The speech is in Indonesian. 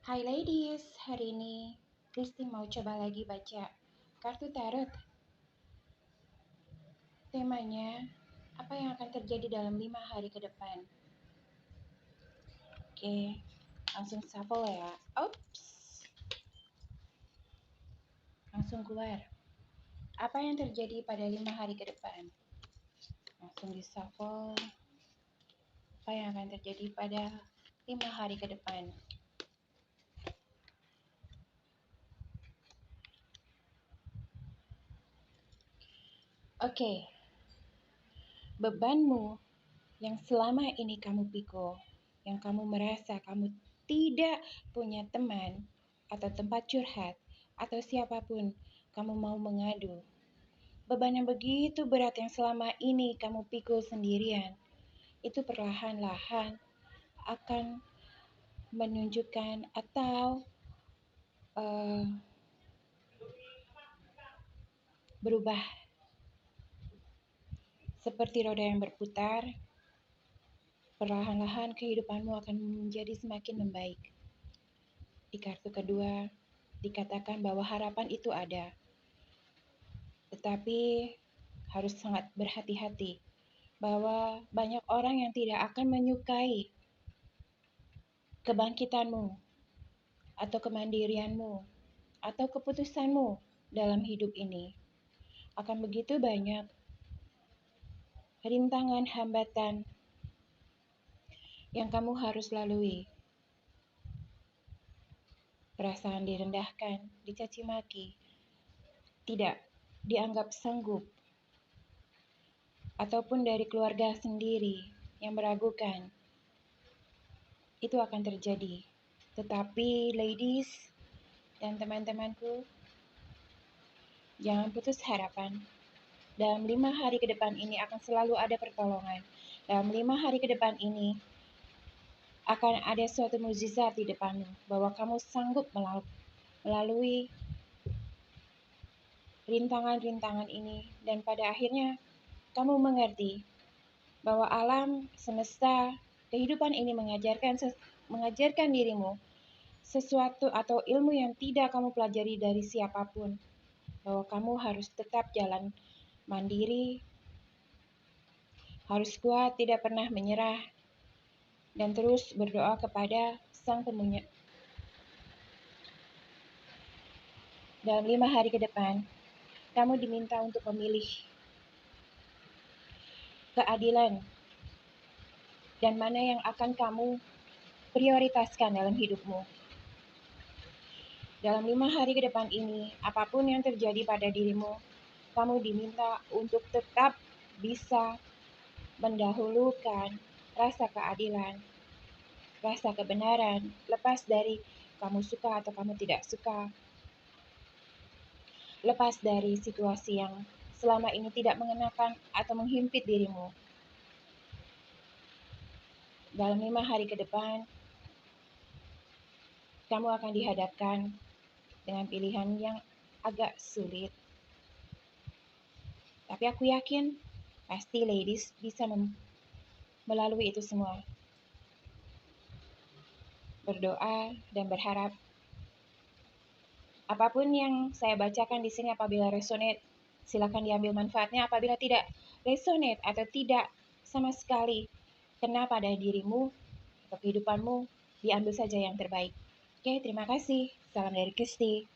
Hai ladies, hari ini Kristi mau coba lagi baca kartu tarot. Temanya, apa yang akan terjadi dalam 5 hari ke depan? Oke, langsung shuffle ya. Oops, langsung keluar. Apa yang terjadi pada 5 hari ke depan? Langsung di shuffle. Apa yang akan terjadi pada 5 hari ke depan? Oke, bebanmu yang selama ini kamu pikul, yang kamu merasa kamu tidak punya teman atau tempat curhat atau siapapun kamu mau mengadu. Beban yang begitu berat yang selama ini kamu pikul sendirian, itu perlahan-lahan akan menunjukkan atau berubah seperti roda yang berputar. Perlahan-lahan kehidupanmu akan menjadi semakin membaik. Di kartu kedua dikatakan bahwa harapan itu ada, tetapi harus sangat berhati-hati bahwa banyak orang yang tidak akan menyukai kebangkitanmu atau kemandirianmu atau keputusanmu dalam hidup ini. Akan begitu banyak rintangan, hambatan yang kamu harus lalui. Perasaan direndahkan, dicaci maki, tidak dianggap sanggup, ataupun dari keluarga sendiri yang meragukan, itu akan terjadi. Tetapi ladies dan teman-temanku, jangan putus harapan. Dalam 5 hari ke depan ini akan selalu ada pertolongan. Dalam 5 hari ke depan ini akan ada suatu mukjizat di depanmu, bahwa kamu sanggup melalui rintangan-rintangan ini, dan pada akhirnya kamu mengerti bahwa alam semesta kehidupan ini mengajarkan dirimu sesuatu atau ilmu yang tidak kamu pelajari dari siapapun, bahwa kamu harus tetap jalan mandiri, harus kuat, tidak pernah menyerah, dan terus berdoa kepada Sang Pemunya. Dalam 5 hari ke depan, kamu diminta untuk memilih keadilan dan mana yang akan kamu prioritaskan dalam hidupmu. Dalam 5 hari ke depan ini, apapun yang terjadi pada dirimu, kamu diminta untuk tetap bisa mendahulukan rasa keadilan, rasa kebenaran, lepas dari kamu suka atau kamu tidak suka, lepas dari situasi yang selama ini tidak mengenakan atau menghimpit dirimu. Dalam 5 hari ke depan, kamu akan dihadapkan dengan pilihan yang agak sulit. Tapi aku yakin pasti ladies bisa melalui itu semua. Berdoa dan berharap apapun yang saya bacakan di sini, apabila resonate, silakan diambil manfaatnya. Apabila tidak resonate atau tidak sama sekali kena pada dirimu atau kehidupanmu, diambil saja yang terbaik. Oke, terima kasih. Salam dari Kristi.